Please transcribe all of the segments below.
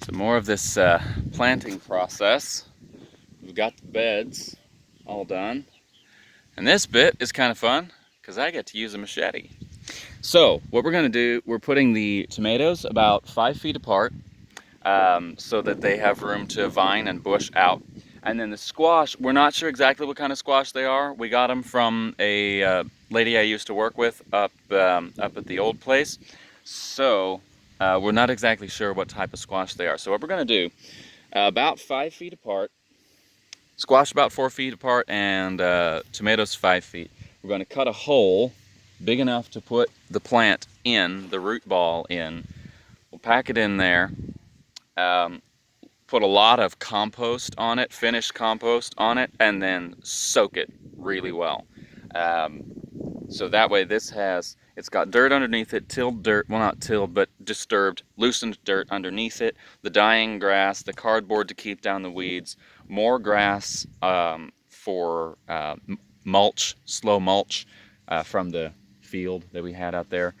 So more of this planting process. We've got the beds all done. And this bit is kind of fun because I get to use a machete. So what we're going to do, we're putting the tomatoes about 5 feet apart so that they have room to vine and bush out. And then the squash, we're not sure exactly what kind of squash they are. We got them from a lady I used to work with up at the old place. So we're not exactly sure what type of squash they are. So what we're going to do, about 5 feet apart, squash about 4 feet apart, and tomatoes 5 feet. We're going to cut a hole big enough to put the plant in, the root ball in. We'll pack it in there. Put a lot of compost on it, finished compost on it, and then soak it really well. So that way it's got dirt underneath it, tilled dirt, well not tilled, but disturbed, loosened dirt underneath it, the dying grass, the cardboard to keep down the weeds, more grass for mulch, slow mulch from the field that we had out there.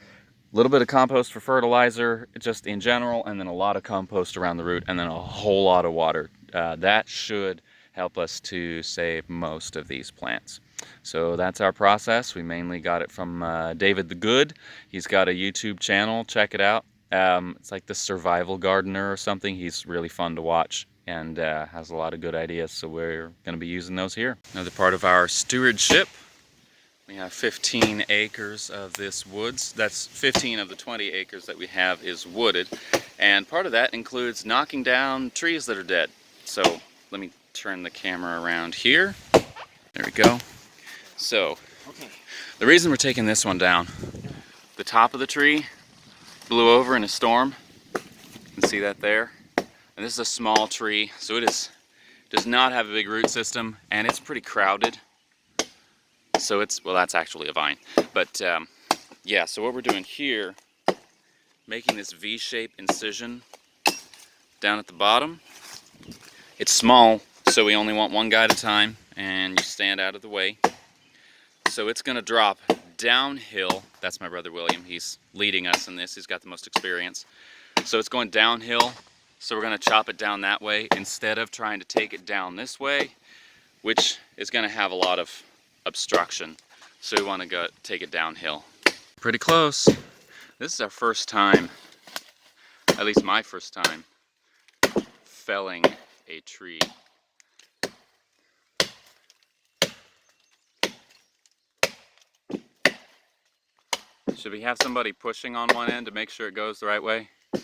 A little bit of compost for fertilizer, just in general, and then a lot of compost around the root, and then a whole lot of water. That should help us to save most of these plants. So that's our process. We mainly got it from David the Good. He's got a YouTube channel, check it out. It's like the Survival Gardener or something. He's really fun to watch and has a lot of good ideas, so we're going to be using those here. Another part of our stewardship. We have 15 acres of this woods. That's 15 of the 20 acres that we have is wooded. And part of that includes knocking down trees that are dead. So let me turn the camera around here. There we go. So the reason we're taking this one down, the top of the tree blew over in a storm. You can see that there. And this is a small tree, so does not have a big root system, and it's pretty crowded. So well, that's actually a vine. But yeah, so what we're doing here, making this V-shaped incision down at the bottom. It's small, so we only want one guy at a time, and you stand out of the way. So it's going to drop downhill. That's my brother William. He's leading us in this. He's got the most experience. So it's going downhill, so we're going to chop it down that way instead of trying to take it down this way, which is going to have a lot of obstruction, so we want to go take it downhill. Pretty close. This is our first time, at least my first time, felling a tree. Should we have somebody pushing on one end to make sure it goes the right way? I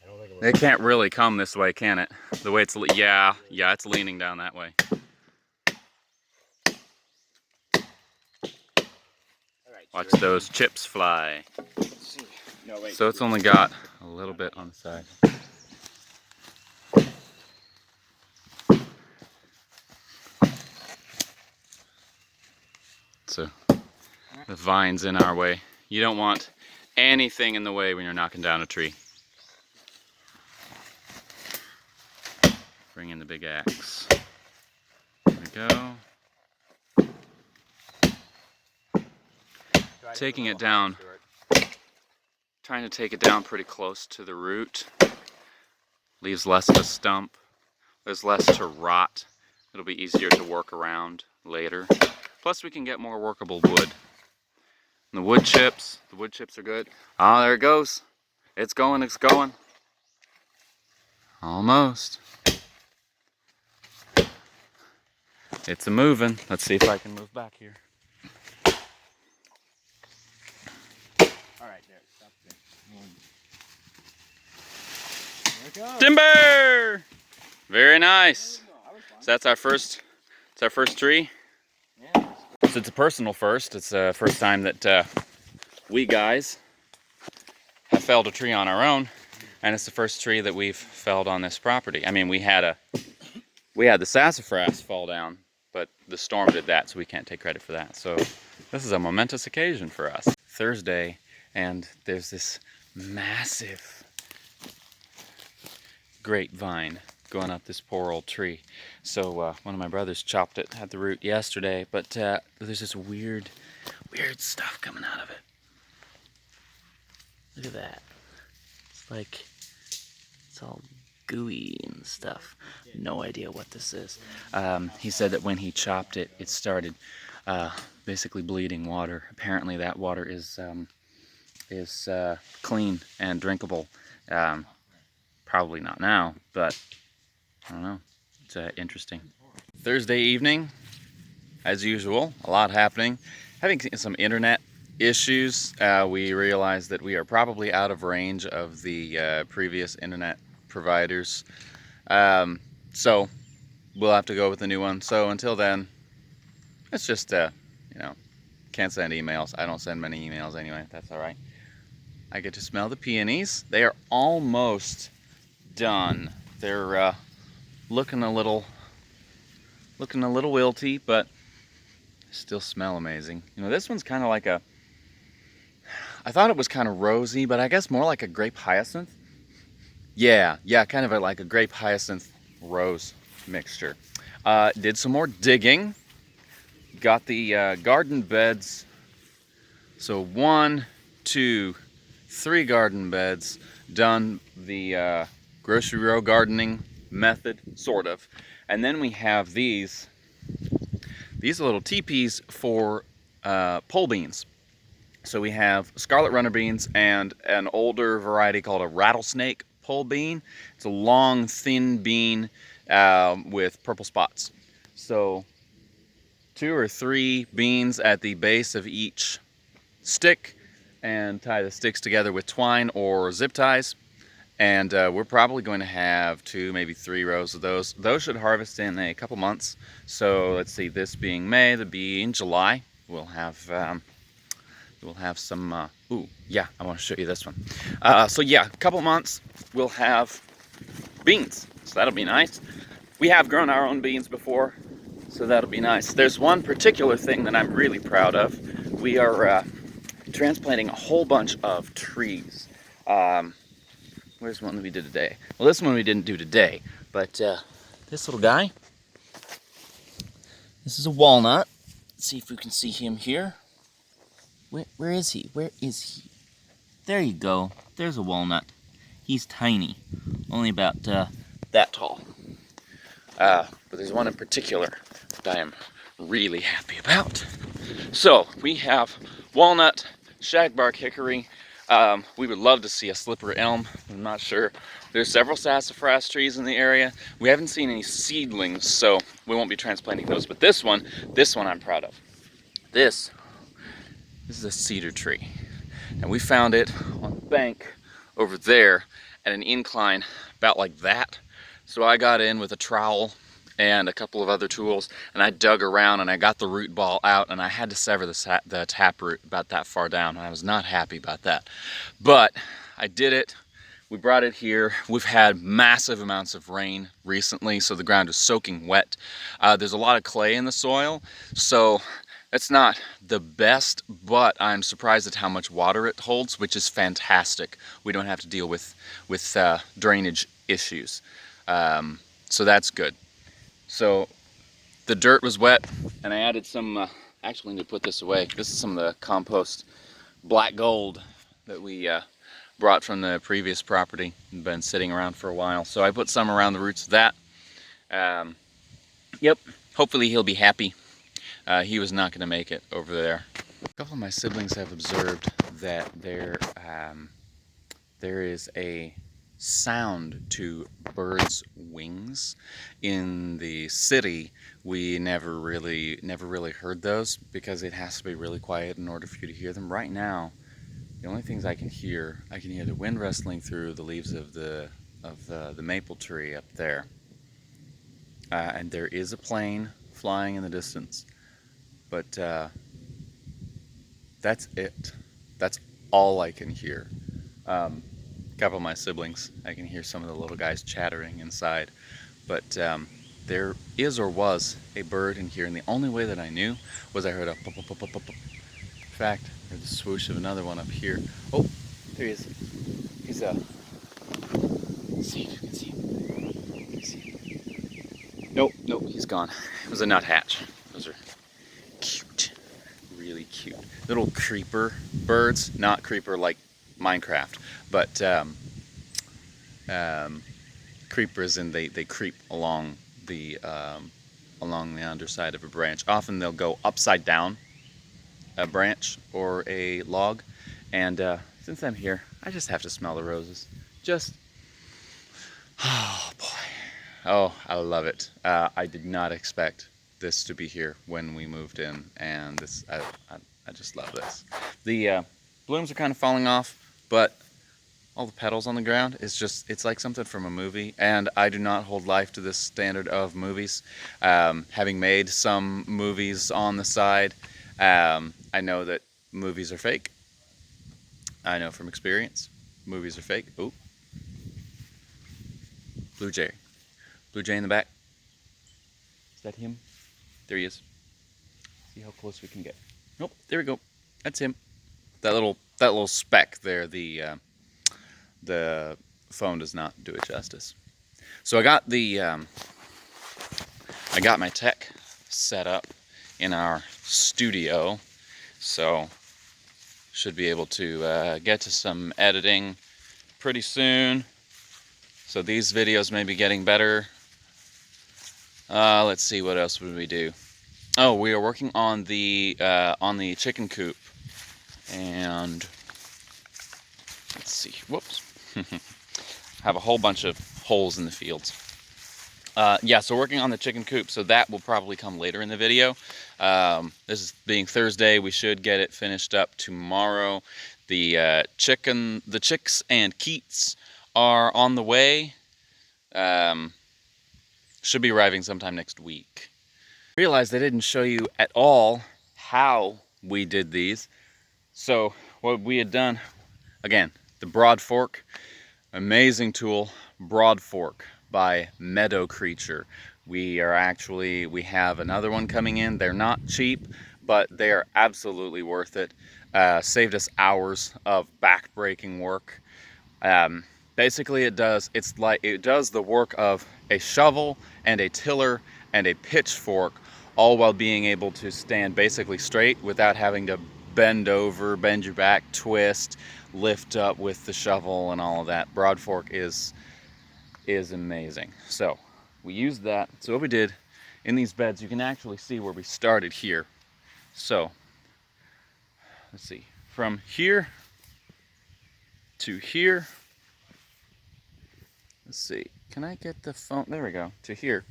don't think It can't really come this way, can it? The way it's, yeah, it's leaning down that way. Watch those chips fly. No, wait. So it's only got a little bit on the side. So the vine's in our way. You don't want anything in the way when you're knocking down a tree. Bring in the big axe. There we go. Taking it down, trying to take it down pretty close to the root. Leaves less of a stump. There's less to rot. It'll be easier to work around later. Plus we can get more workable wood. And the wood chips are good. Ah, there it goes. It's going, it's going. Almost. It's a moving. Let's see if I can move back here. Alright, there. Stop there. There it goes. Timber! Very nice. So that's our first tree. Yeah. So it's a personal first. It's the first time that we guys have felled a tree on our own, and it's the first tree that we've felled on this property. I mean, we had the sassafras fall down, but the storm did that, so we can't take credit for that. So this is a momentous occasion for us. Thursday, and there's this massive grapevine going up this poor old tree. So one of my brothers chopped it at the root yesterday, but there's this weird stuff coming out of it. Look at that. It's It's all gooey and stuff. No idea what this is. He said that when he chopped it, it started basically bleeding water. Apparently that water is clean and drinkable. Probably not now, but I don't know. It's interesting. Thursday evening, as usual, a lot happening. Having some internet issues, we realized that we are probably out of range of the previous internet providers. So we'll have to go with the new one. So until then, it's just, you know, can't send emails. I don't send many emails anyway. That's all right. I get to smell the peonies. They are almost done. They're looking a little wilty, but still smell amazing. You know, this one's kind of like a, I thought it was kind of rosy, but I guess more like a grape hyacinth. Yeah, kind of like a grape hyacinth rose mixture. Did some more digging. Got the garden beds. So 1, 2, 3 garden beds done the grocery row gardening method, sort of. And then we have these little teepees for pole beans. So we have scarlet runner beans and an older variety called a rattlesnake pole bean. It's a long, thin bean with purple spots. So 2 or 3 beans at the base of each stick, and tie the sticks together with twine or zip ties. And we're probably going to have 2, maybe 3 rows of those. Those should harvest in a couple months. So let's see, this being May, the being July, we'll have some, ooh, yeah, I want to show you this one. So yeah, a couple months, we'll have beans. So that'll be nice. We have grown our own beans before, so that'll be nice. There's one particular thing that I'm really proud of. We are transplanting a whole bunch of trees. Where's one that we did today? Well, this one we didn't do today, but this little guy, this is a walnut. Let's see if we can see him here. Where is he? Where is he? There you go. There's a walnut. He's tiny, only about that tall. But there's one in particular that I am really happy about. So we have walnut, shagbark hickory. We would love to see a slipper elm. I'm not sure. There's several sassafras trees in the area. We haven't seen any seedlings, so we won't be transplanting those. But this one I'm proud of. This is a cedar tree. And we found it on the bank over there at an incline about like that. So I got in with a trowel and a couple of other tools, and I dug around and I got the root ball out, and I had to sever the taproot about that far down. I was not happy about that, but I did it. We brought it here. We've had massive amounts of rain recently, so the ground is soaking wet. There's a lot of clay in the soil, so it's not the best, but I'm surprised at how much water it holds, which is fantastic. We don't have to deal with drainage issues, so that's good. So the dirt was wet, and I added some, actually I need to put this away. This is some of the compost black gold that we brought from the previous property and been sitting around for a while. So I put some around the roots of that. Yep, hopefully he'll be happy. He was not going to make it over there. A couple of my siblings have observed that there is a sound to birds' wings. In the city, we never really heard those because it has to be really quiet in order for you to hear them. Right now, the only things I can hear the wind rustling through the leaves of the maple tree up there, and there is a plane flying in the distance, but that's it. That's all I can hear. Couple of my siblings, I can hear some of the little guys chattering inside, but there is or was a bird in here, and the only way that I knew was I heard a pop, pop, pop, pop, pop. In fact, I heard the swoosh of another one up here. Oh, there he is. He's let's see if you can see him. Can you see him? Nope, he's gone. It was a nuthatch. Those are cute, really cute. Little creeper birds, not creeper like Minecraft, but creepers, and they creep along the underside of a branch. Often they'll go upside down a branch or a log, and since I'm here, I just have to smell the roses. Just, oh boy, oh, I love it. I did not expect this to be here when we moved in, and this I just love this. The blooms are kind of falling off, but all the petals on the ground is just, it's like something from a movie, and I do not hold life to this standard of movies. Having made some movies on the side, I know that movies are fake. I know from experience, movies are fake. Ooh, blue jay. Blue jay in the back. Is that him? There he is. See how close we can get. Nope, there we go. That's him. That little speck there, the phone does not do it justice. So I got my tech set up in our studio, so should be able to get to some editing pretty soon. So these videos may be getting better. Let's see, what else would we do? Oh, we are working on the chicken coop, and let's see. Whoops. Have a whole bunch of holes in the fields. Yeah, so working on the chicken coop, so that will probably come later in the video. This is being Thursday, we should get it finished up tomorrow. The chicks and Keats are on the way. Should be arriving sometime next week. Realized I didn't show you at all how we did these. So what we had done, again, the broad fork, amazing tool, broad fork by Meadow Creature. We have another one coming in. They're not cheap, but they are absolutely worth it. Saved us hours of back-breaking work. Basically it does the work of a shovel and a tiller and a pitchfork, all while being able to stand basically straight without having to bend over, bend your back, twist, lift up with the shovel and all of that. Broad fork is amazing. So we used that. So what we did in these beds, you can actually see where we started here. So let's see, from here to here. Let's see, can I get the phone? There we go, to here.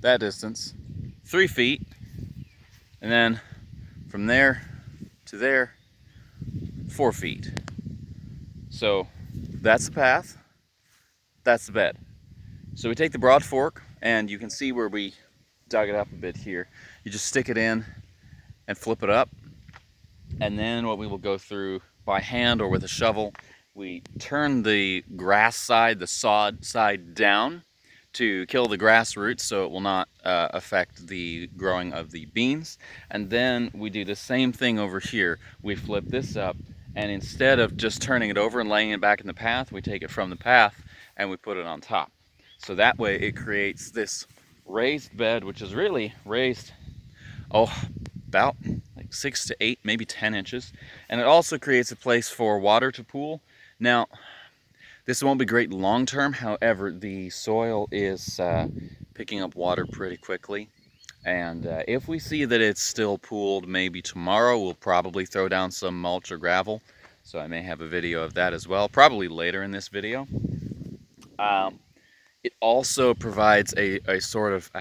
That distance, 3 feet. And then from there to there, 4 feet. So that's the path, that's the bed. So we take the broad fork, and you can see where we dug it up a bit here. You just stick it in and flip it up. And then what we will go through by hand or with a shovel, we turn the grass side, the sod side down to kill the grass roots so it will not affect the growing of the beans. And then we do the same thing over here. We flip this up, and instead of just turning it over and laying it back in the path, we take it from the path and we put it on top. So that way it creates this raised bed, which is really raised, about like 6 to 8, maybe 10 inches. And it also creates a place for water to pool. Now, this won't be great long term, however, the soil is picking up water pretty quickly. And if we see that it's still pooled, maybe tomorrow we'll probably throw down some mulch or gravel. So I may have a video of that as well, probably later in this video. It also provides a sort of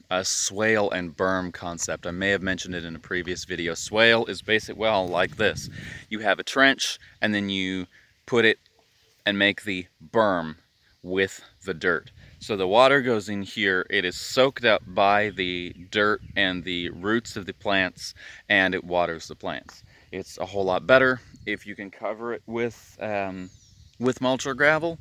a swale and berm concept. I may have mentioned it in a previous video. Swale is basic, well, like this. You have a trench, and then you put it and make the berm with the dirt. So the water goes in here, it is soaked up by the dirt and the roots of the plants, and it waters the plants. It's a whole lot better if you can cover it with mulch or gravel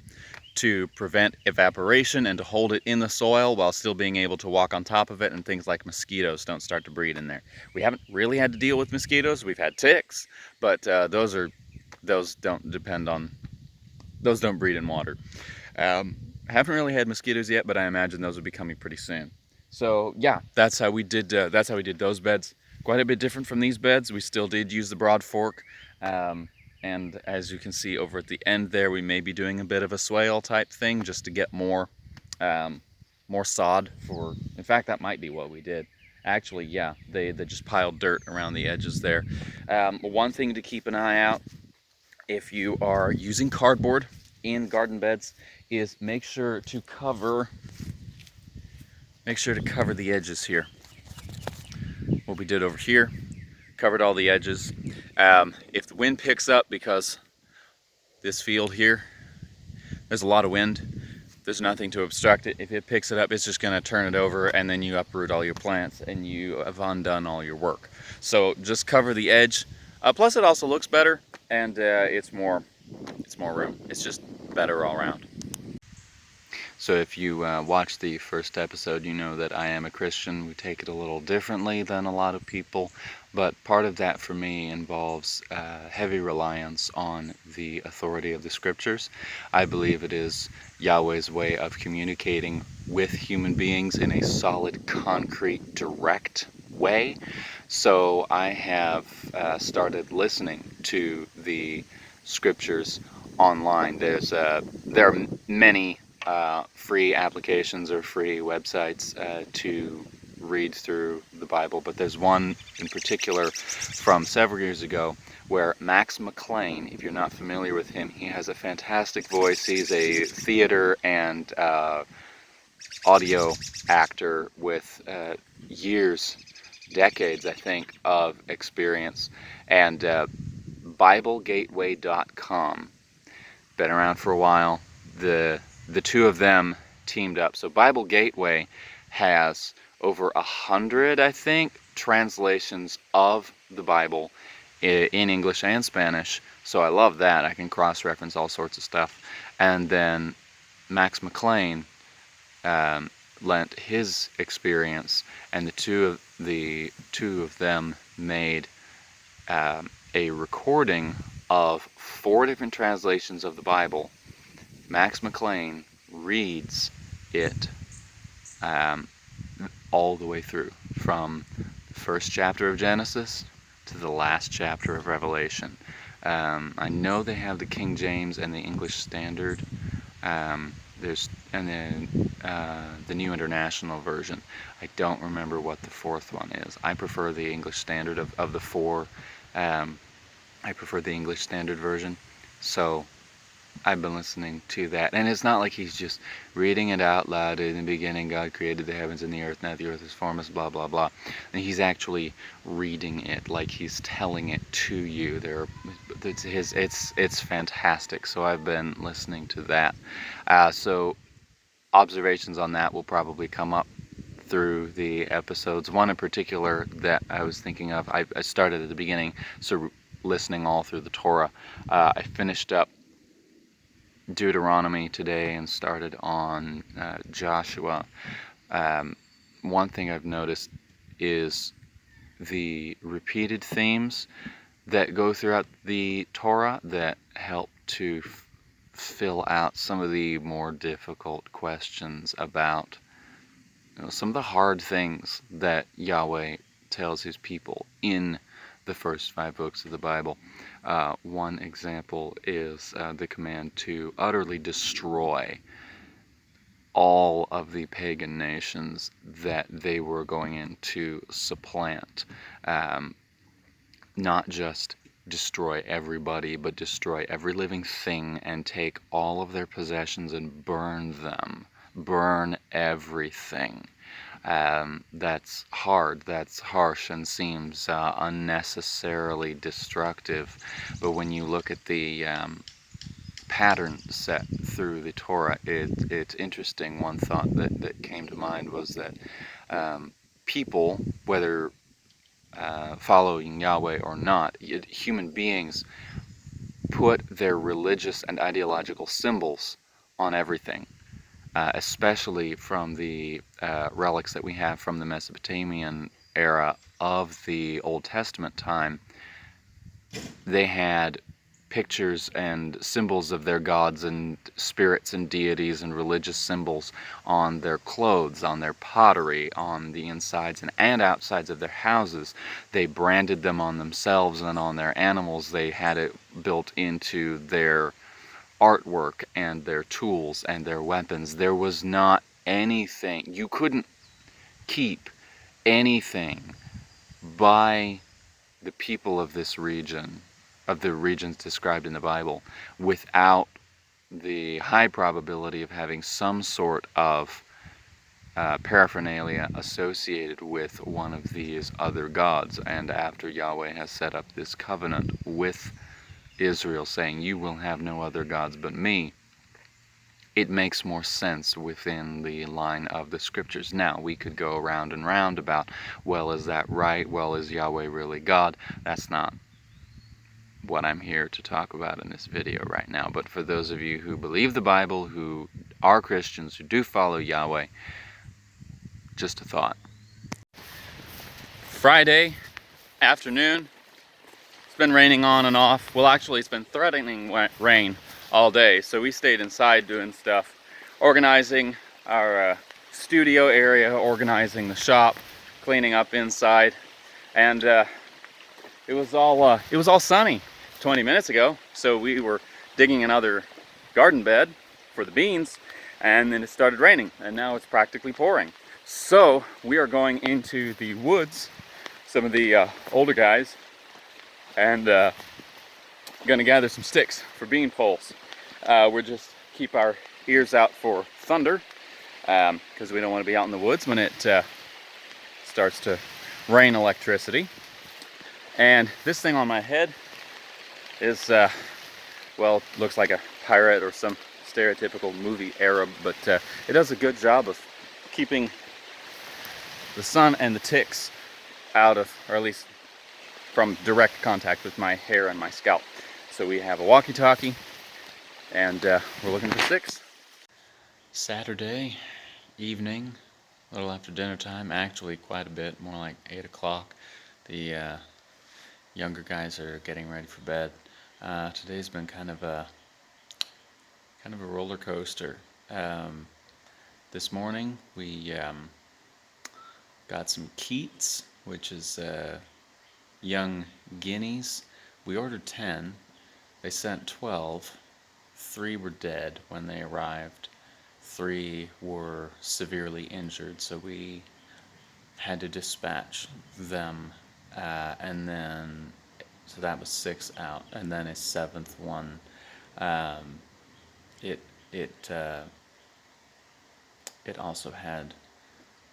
to prevent evaporation and to hold it in the soil while still being able to walk on top of it, and things like mosquitoes don't start to breed in there. We haven't really had to deal with mosquitoes. We've had ticks, but those don't breed in water. Haven't really had mosquitoes yet, but I imagine those will be coming pretty soon. So yeah, that's how we did those beds. Quite a bit different from these beds. We still did use the broad fork. And as you can see over at the end there, we may be doing a bit of a swale type thing just to get more sod for, in fact, that might be what we did. Actually, yeah, they just piled dirt around the edges there. One thing to keep an eye out if you are using cardboard in garden beds is make sure to cover the edges here. What we did over here, covered all the edges. If the wind picks up, because this field here, there's a lot of wind, there's nothing to obstruct it. If it picks it up, it's just going to turn it over, and then you uproot all your plants and you have undone all your work. So just cover the edge. Plus it also looks better, and it's more room. It's just better all around. So if you watched the first episode, you know that I am a Christian. We take it a little differently than a lot of people, but part of that for me involves heavy reliance on the authority of the scriptures. I believe it is Yahweh's way of communicating with human beings in a solid, concrete, direct way. So I have started listening to the scriptures online. There are many free applications or free websites to read through the Bible, but there's one in particular from several years ago where Max McLean, if you're not familiar with him, he has a fantastic voice. He's a theater and audio actor with decades, I think, of experience. And BibleGateway.com, been around for a while. The two of them teamed up. So Bible Gateway has over 100, I think, translations of the Bible in English and Spanish. So I love that. I can cross-reference all sorts of stuff. And then Max McLean lent his experience, and the two of them made a recording of 4 different translations of the Bible. Max McLean reads it all the way through, from the first chapter of Genesis to the last chapter of Revelation. I know they have the King James and the English Standard. Then the New International Version. I don't remember what the 4th one is. I prefer the English Standard of the 4. I prefer the English Standard Version. So I've been listening to that, and it's not like he's just reading it out loud. In the beginning, God created the heavens and the earth. Now the earth is formless, blah blah blah. And he's actually reading it like he's telling it to you. It's fantastic. So I've been listening to that. So observations on that will probably come up through the episodes. One in particular that I was thinking of, I started at the beginning, so listening all through the Torah. I finished up Deuteronomy today and started on Joshua. One thing I've noticed is the repeated themes that go throughout the Torah that help to fill out some of the more difficult questions about some of the hard things that Yahweh tells his people in the first 5 books of the Bible. One example is the command to utterly destroy all of the pagan nations that they were going in to supplant. Not just destroy everybody, but destroy every living thing and take all of their possessions and burn them. Burn everything. That's hard, that's harsh, and seems unnecessarily destructive. But when you look at the pattern set through the Torah, it's interesting. One thought that came to mind was that people, whether following Yahweh or not, human beings put their religious and ideological symbols on everything. Especially from the relics that we have from the Mesopotamian era of the Old Testament time. They had pictures and symbols of their gods and spirits and deities and religious symbols on their clothes, on their pottery, on the insides and outsides of their houses. They branded them on themselves and on their animals. They had it built into their artwork and their tools and their weapons. There was not anything, you couldn't keep anything by the people of this region, of the regions described in the Bible, without the high probability of having some sort of paraphernalia associated with one of these other gods. And after Yahweh has set up this covenant with Israel, saying, "You will have no other gods but me," it makes more sense within the line of the scriptures. Now, we could go round and round about, well, is that right? Well, is Yahweh really God? That's not what I'm here to talk about in this video right now. But for those of you who believe the Bible, who are Christians, who do follow Yahweh, just a thought. Friday afternoon. It's been raining on and off. Well, actually, it's been threatening rain all day, so we stayed inside doing stuff, organizing our studio area, organizing the shop, cleaning up inside, and it was all sunny 20 minutes ago. So we were digging another garden bed for the beans, and then it started raining, and now it's practically pouring. So we are going into the woods, some of the older guys, and gonna gather some sticks for bean poles. We're just keep our ears out for thunder, because we don't want to be out in the woods when it starts to rain electricity. And this thing on my head is, well, looks like a pirate or some stereotypical movie Arab, but it does a good job of keeping the sun and the ticks out of, or at least from direct contact with my hair and my scalp. So we have a walkie-talkie, and we're looking for sticks. Saturday evening, a little after dinner time, actually quite a bit, more like 8 o'clock. The younger guys are getting ready for bed. Today's been kind of a roller coaster. This morning we got some Keats, which is young guineas. We ordered 10. They sent 12. 3 were dead when they arrived. 3 were severely injured, so we had to dispatch them, and then so that was 6 out, and then a 7th one. It also had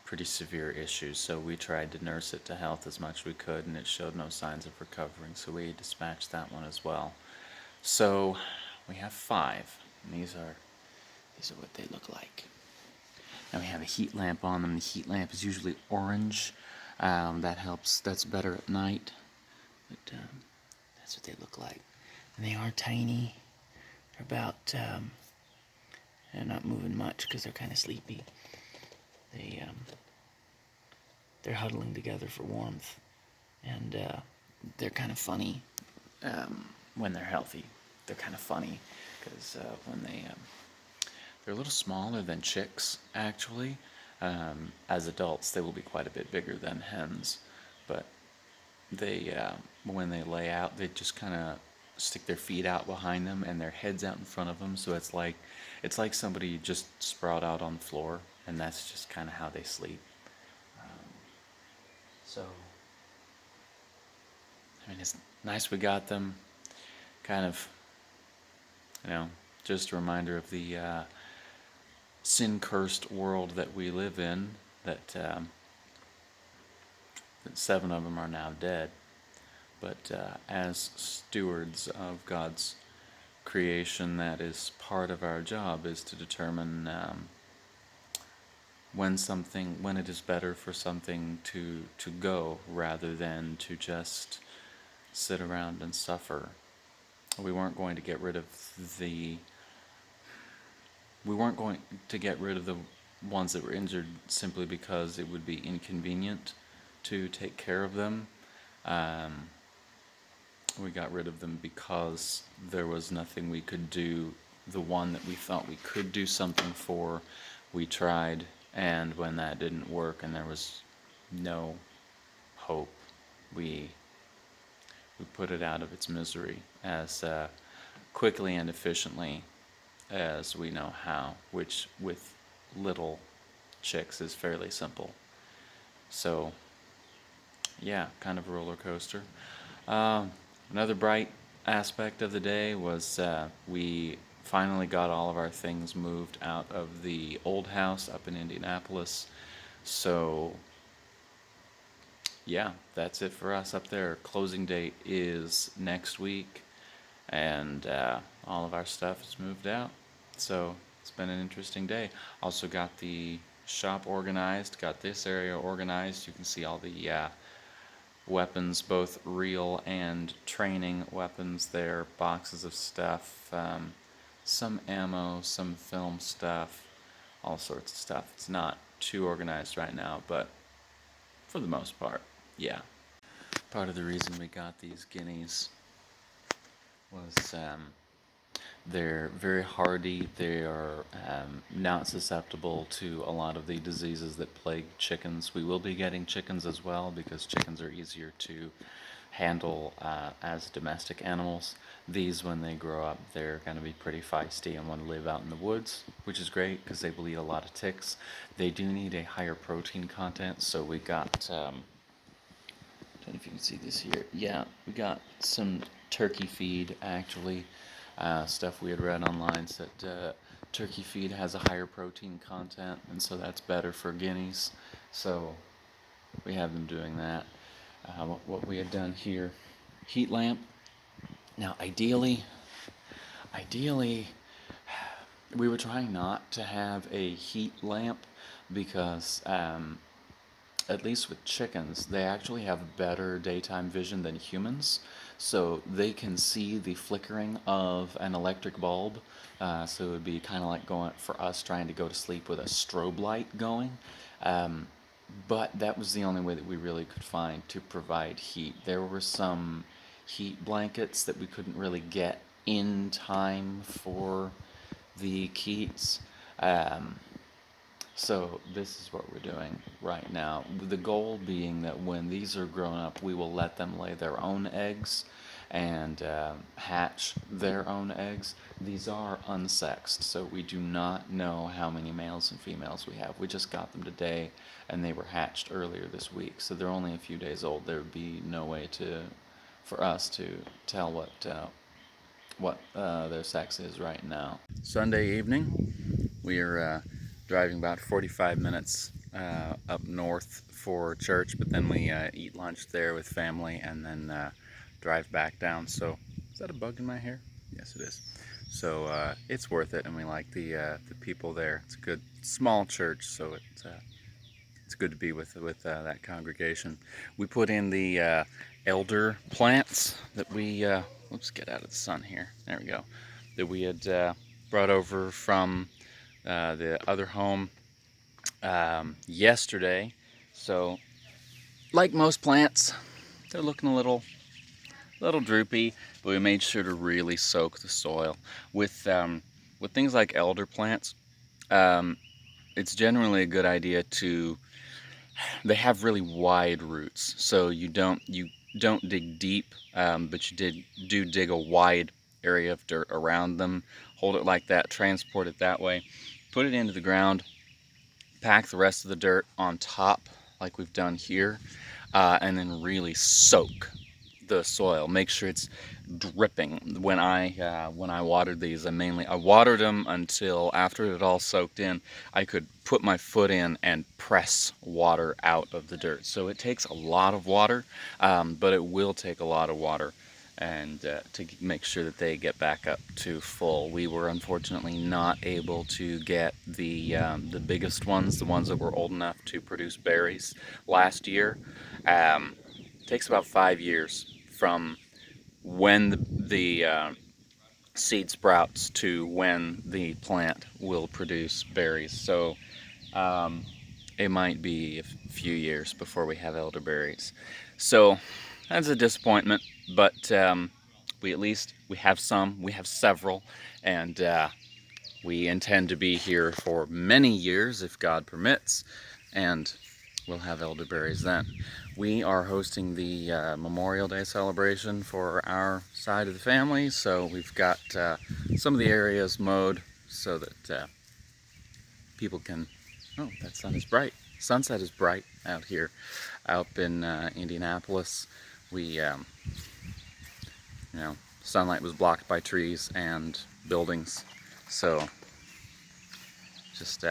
pretty severe issues, so we tried to nurse it to health as much as we could, and it showed no signs of recovering, so we dispatched that one as well. So we have 5, and these are what they look like. And we have a heat lamp on them. The heat lamp is usually orange. That helps. That's better at night. But that's what they look like. And they are tiny. They're about, they're not moving much because they're kind of sleepy. They're huddling together for warmth, and they're kind of funny when they're healthy. They're kind of funny because when they're a little smaller than chicks, actually. As adults, they will be quite a bit bigger than hens, but they when they lay out, they just kind of stick their feet out behind them and their heads out in front of them, so it's like somebody just sprawled out on the floor, and that's just kind of how they sleep. So, I mean, it's nice we got them. Kind of, just a reminder of the sin-cursed world that we live in, that 7 of them are now dead. But as stewards of God's creation, that is part of our job, is to determine when it is better for something to go, rather than to just sit around and suffer. We weren't going to get rid of the ones that were injured simply because it would be inconvenient to take care of them. We got rid of them because there was nothing we could do. The one that we thought we could do something for, we tried, and when that didn't work and there was no hope, we put it out of its misery as quickly and efficiently as we know how, which with little chicks is fairly simple. So, yeah, kind of a roller coaster. Another bright aspect of the day was we finally got all of our things moved out of the old house up in Indianapolis. So, yeah, that's it for us up there. Closing date is next week, and all of our stuff is moved out. So, it's been an interesting day. Also, got the shop organized, got this area organized. You can see all the weapons, both real and training weapons there, boxes of stuff, some ammo, some film stuff, all sorts of stuff. It's not too organized right now, but for the most part, yeah. Part of the reason we got these guineas was they're very hardy. They are not susceptible to a lot of the diseases that plague chickens. We will be getting chickens as well because chickens are easier to handle as domestic animals. These, when they grow up, they're going to be pretty feisty and want to live out in the woods, which is great because they will eat a lot of ticks. They do need a higher protein content, so we got don't know if you can see this here. Yeah, we got some turkey feed, actually. Stuff we had read online said turkey feed has a higher protein content, and so that's better for guineas. So we have them doing that. What we had done here, heat lamp. Now, ideally, we were trying not to have a heat lamp because at least with chickens, they actually have better daytime vision than humans. So they can see the flickering of an electric bulb. So it would be kind of like going for us trying to go to sleep with a strobe light going. But that was the only way that we really could find to provide heat. There were some heat blankets that we couldn't really get in time for the Keats. So this is what we're doing right now. The goal being that when these are grown up, we will let them lay their own eggs and hatch their own eggs. These are unsexed, so we do not know how many males and females we have. We just got them today, and they were hatched earlier this week, so they're only a few days old. There would be no way for us to tell what their sex is right now. Sunday evening, we are driving about 45 minutes up north for church, but then we eat lunch there with family and then drive back down. So, is that a bug in my hair? Yes, it is. So it's worth it, and we like the people there. It's a good small church, so it's good to be with that congregation. We put in the elder plants that we let's get out of the sun here. There we go. That we had brought over from the other home yesterday. So, like most plants, they're looking a little droopy, but we made sure to really soak the soil with things like elder plants. It's generally a good idea to. They have really wide roots, so you don't dig deep, but you do dig a wide area of dirt around them. Hold it like that, transport it that way, put it into the ground, pack the rest of the dirt on top like we've done here, and then really soak the soil. Make sure it's dripping. When I watered these, I watered them until after it had all soaked in, I could put my foot in and press water out of the dirt. So it takes a lot of water, but it will take a lot of water, and to make sure that they get back up to full. We were unfortunately not able to get the biggest ones, the ones that were old enough to produce berries last year. It takes about 5 years from when the seed sprouts to when the plant will produce berries. So it might be a few years before we have elderberries. So that's a disappointment. but we have some, we have several, and we intend to be here for many years if God permits, and we'll have elderberries then. We are hosting the Memorial Day celebration for our side of the family, so we've got some of the areas mowed so that people can, oh, that sun is bright. Sunset is bright out here, out in Indianapolis. We, sunlight was blocked by trees and buildings, so just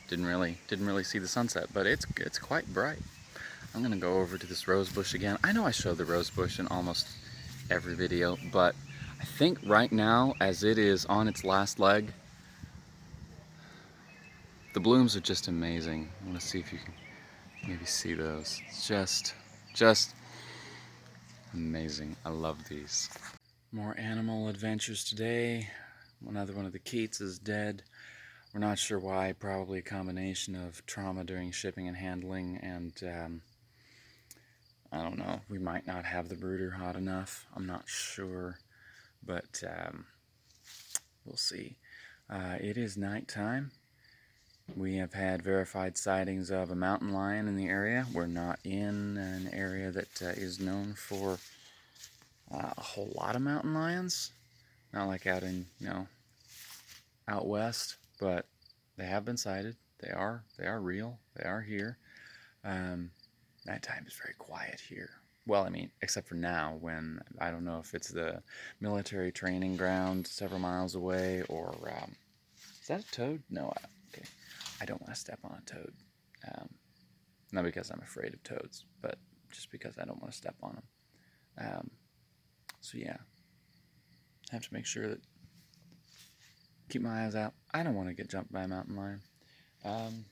didn't really see the sunset, but it's quite bright. I'm gonna go over to this rose bush again. I know I show the rose bush in almost every video, but I think right now, as it is on its last leg, the blooms are just amazing. I want to see if you can maybe see those. It's just amazing. I love these. More animal adventures today. Another one of the Keats is dead. We're not sure why. Probably a combination of trauma during shipping and handling, and I don't know. We might not have the brooder hot enough. I'm not sure, but we'll see. It is nighttime. We have had verified sightings of a mountain lion in the area. We're not in an area that is known for a whole lot of mountain lions. Not like out in, out west, but they have been sighted. They are real. They are here. Nighttime is very quiet here. Well, I mean, except for now, when I don't know if it's the military training ground several miles away, or is that a toad? No, okay. I don't want to step on a toad. Not because I'm afraid of toads, but just because I don't want to step on them. So yeah, I have to make sure that keep my eyes out. I don't want to get jumped by a mountain lion. And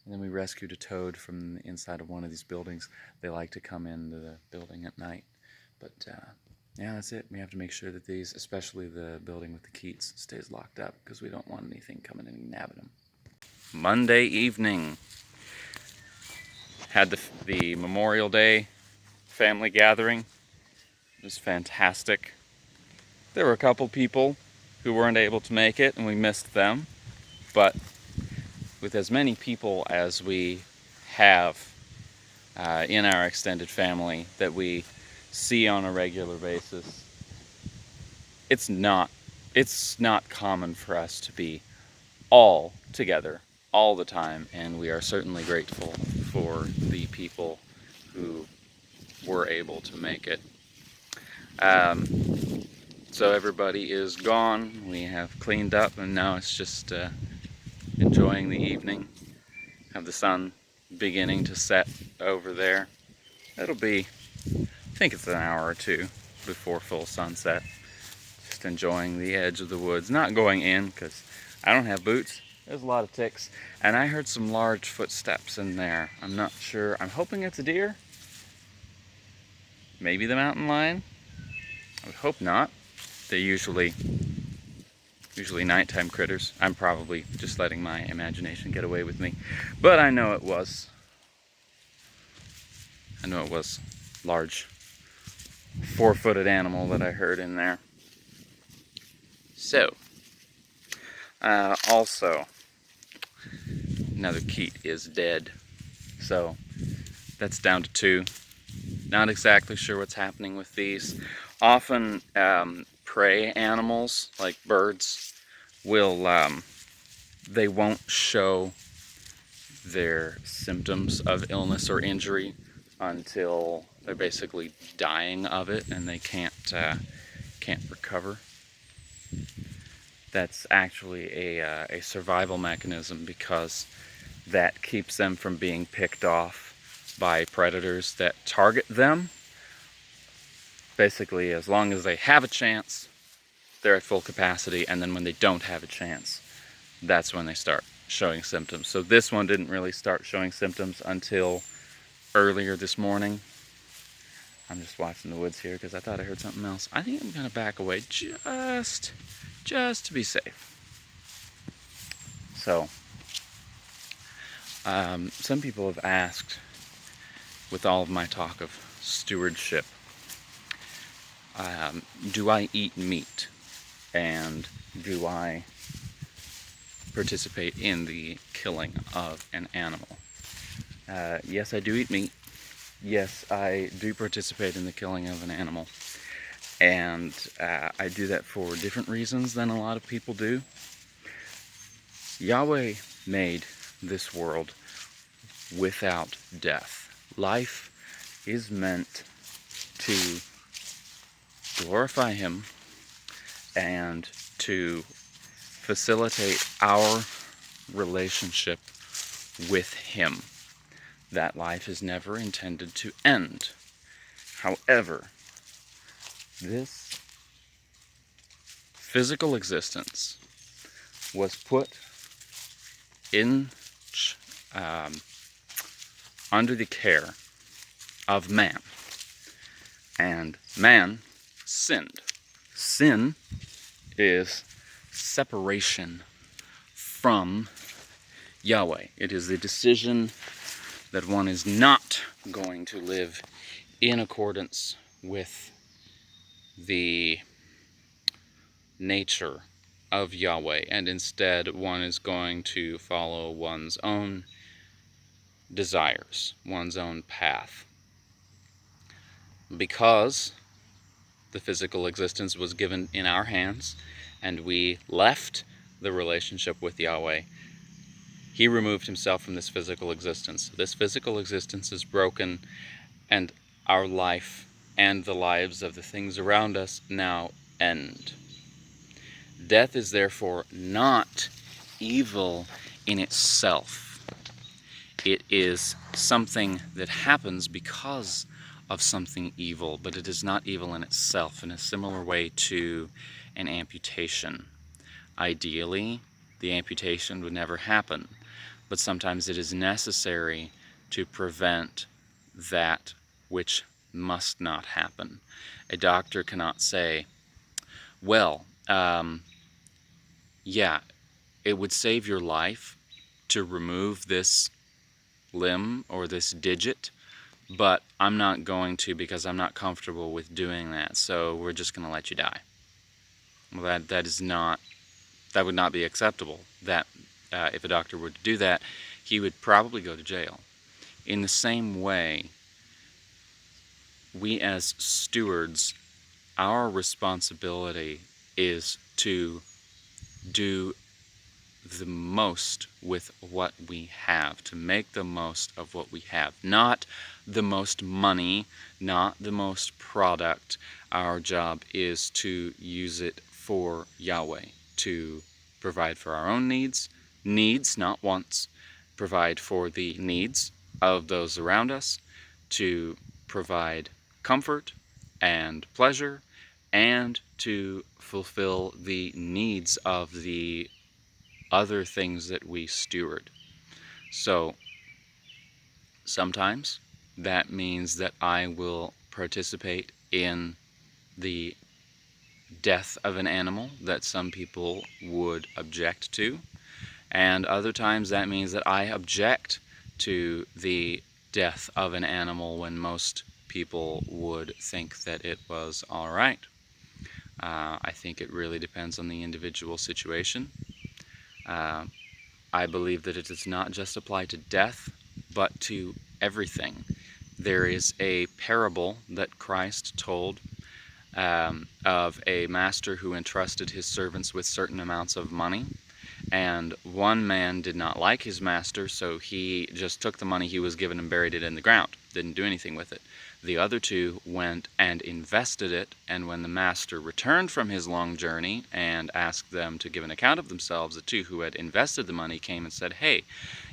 then we rescued a toad from the inside of one of these buildings. They like to come into the building at night. But yeah, that's it. We have to make sure that these, especially the building with the Keats, stays locked up, because we don't want anything coming in and nabbing them. Monday evening. Had the Memorial Day family gathering. It was fantastic. There were a couple people who weren't able to make it, and we missed them. But with as many people as we have in our extended family that we see on a regular basis, it's not common for us to be all together all the time, and we are certainly grateful for the people who were able to make it. So everybody is gone. We have cleaned up, and now it's just enjoying the evening. Have the sun beginning to set over there. It'll be, I think it's an hour or two before full sunset. Just enjoying the edge of the woods. Not going in, because I don't have boots. There's a lot of ticks. And I heard some large footsteps in there. I'm not sure. I'm hoping it's a deer. Maybe the mountain lion. I would hope not. They're usually nighttime critters. I'm probably just letting my imagination get away with me. But I know it was. Large, 4-footed animal that I heard in there. So, also, another Keat is dead. So, that's down to 2. Not exactly sure what's happening with these. Often, prey animals, like birds, they won't show their symptoms of illness or injury until they're basically dying of it and they can't recover. That's actually a survival mechanism, because that keeps them from being picked off by predators that target them. Basically, as long as they have a chance, they're at full capacity, and then when they don't have a chance, that's when they start showing symptoms. So this one didn't really start showing symptoms until earlier this morning. I'm just watching the woods here because I thought I heard something else. I think I'm going to back away just to be safe. So, some people have asked, with all of my talk of stewardship, do I eat meat? And do I participate in the killing of an animal? Yes, I do eat meat. Yes, I do participate in the killing of an animal. And I do that for different reasons than a lot of people do. Yahweh made this world without death. Life is meant to glorify Him and to facilitate our relationship with Him. That life is never intended to end. However, this physical existence was put in under the care of man, and man sinned. Sin is separation from Yahweh. It is the decision that one is not going to live in accordance with the nature of Yahweh, and instead one is going to follow one's own desires, one's own path. Because the physical existence was given in our hands and we left the relationship with Yahweh, He removed Himself from this physical existence. This physical existence is broken, and our life and the lives of the things around us now end. Death is therefore not evil in itself. It is something that happens because of something evil, but it is not evil in itself, in a similar way to an amputation. Ideally, the amputation would never happen, but sometimes it is necessary to prevent that which must not happen. A doctor cannot say, well, yeah, it would save your life to remove this limb or this digit, but I'm not going to because I'm not comfortable with doing that, so we're just going to let you die. Well, that would not be acceptable. That if a doctor were to do that, he would probably go to jail. In the same way, we as stewards, our responsibility is to do the most with what we have, to make the most of what we have. Not the most money, not the most product. Our job is to use it for Yahweh, to provide for our own needs, not wants, provide for the needs of those around us, to provide comfort and pleasure, and to fulfill the needs of the other things that we steward. So sometimes that means that I will participate in the death of an animal that some people would object to, and other times that means that I object to the death of an animal when most people would think that it was all right. I think it really depends on the individual situation. I believe that it does not just apply to death, but to everything. There is a parable that Christ told of a master who entrusted his servants with certain amounts of money, and one man did not like his master, so he just took the money he was given and buried it in the ground, didn't do anything with it. The other two went and invested it, and when the master returned from his long journey and asked them to give an account of themselves, the two who had invested the money came and said, "Hey,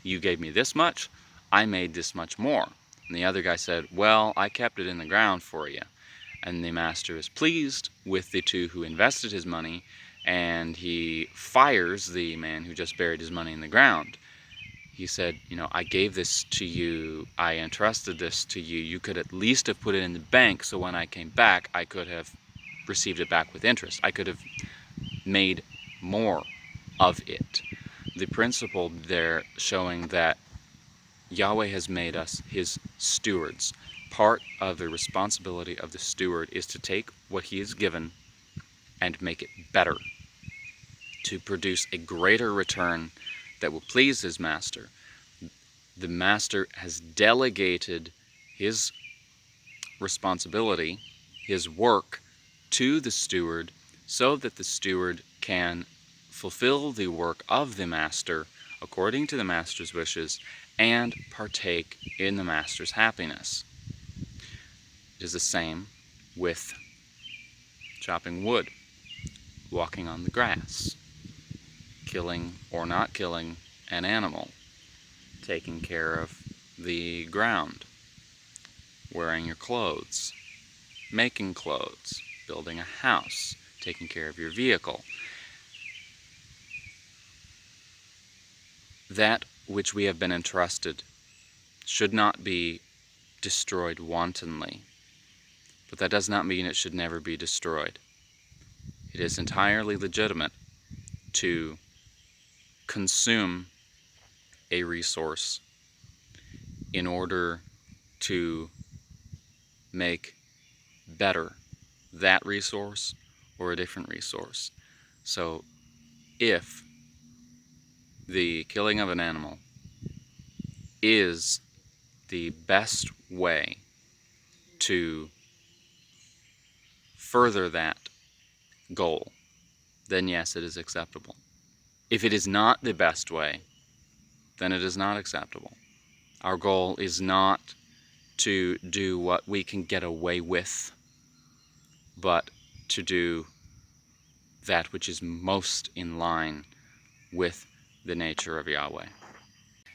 you gave me this much, I made this much more." And the other guy said, "Well, I kept it in the ground for you." And the master is pleased with the two who invested his money, and he fires the man who just buried his money in the ground. He said, I gave this to you, I entrusted this to you, you could at least have put it in the bank, so when I came back, I could have received it back with interest. I could have made more of it. The principle there showing that Yahweh has made us His stewards, part of the responsibility of the steward is to take what he is given and make it better, to produce a greater return that will please his master. The master has delegated his responsibility, his work, to the steward so that the steward can fulfill the work of the master according to the master's wishes and partake in the master's happiness. It is the same with chopping wood, walking on the grass, killing or not killing an animal, taking care of the ground, wearing your clothes, making clothes, building a house, taking care of your vehicle. That which we have been entrusted should not be destroyed wantonly, but that does not mean it should never be destroyed. It is entirely legitimate to consume a resource in order to make better that resource or a different resource. So if the killing of an animal is the best way to further that goal, then yes, it is acceptable. If it is not the best way, then it is not acceptable. Our goal is not to do what we can get away with, but to do that which is most in line with the nature of Yahweh.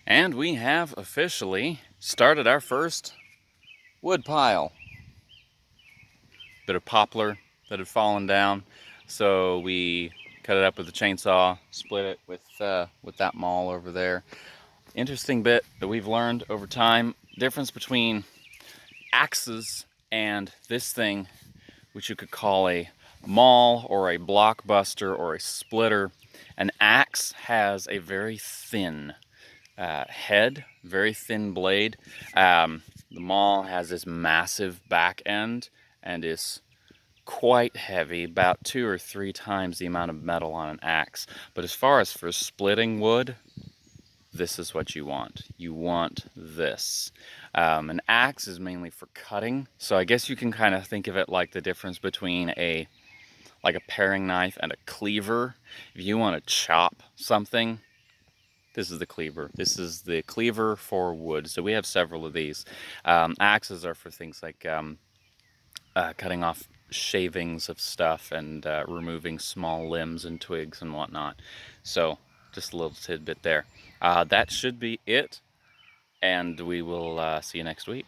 And we have officially started our first wood pile. Bit of poplar that had fallen down, so we cut it up with a chainsaw, split it with that maul over there. Interesting bit that we've learned over time, difference between axes and this thing, which you could call a maul or a blockbuster or a splitter. An axe has a very thin head, very thin blade. The maul has this massive back end and is quite heavy, about 2 or 3 times the amount of metal on an axe. But as far as for splitting wood, this is what you want. You want this. An axe is mainly for cutting, so I guess you can kind of think of it like the difference between a paring knife and a cleaver. If you want to chop something, this is the cleaver. This is the cleaver for wood. So we have several of these. Axes are for things like cutting off shavings of stuff and removing small limbs and twigs and whatnot. So just a little tidbit there. That should be it, and we will see you next week.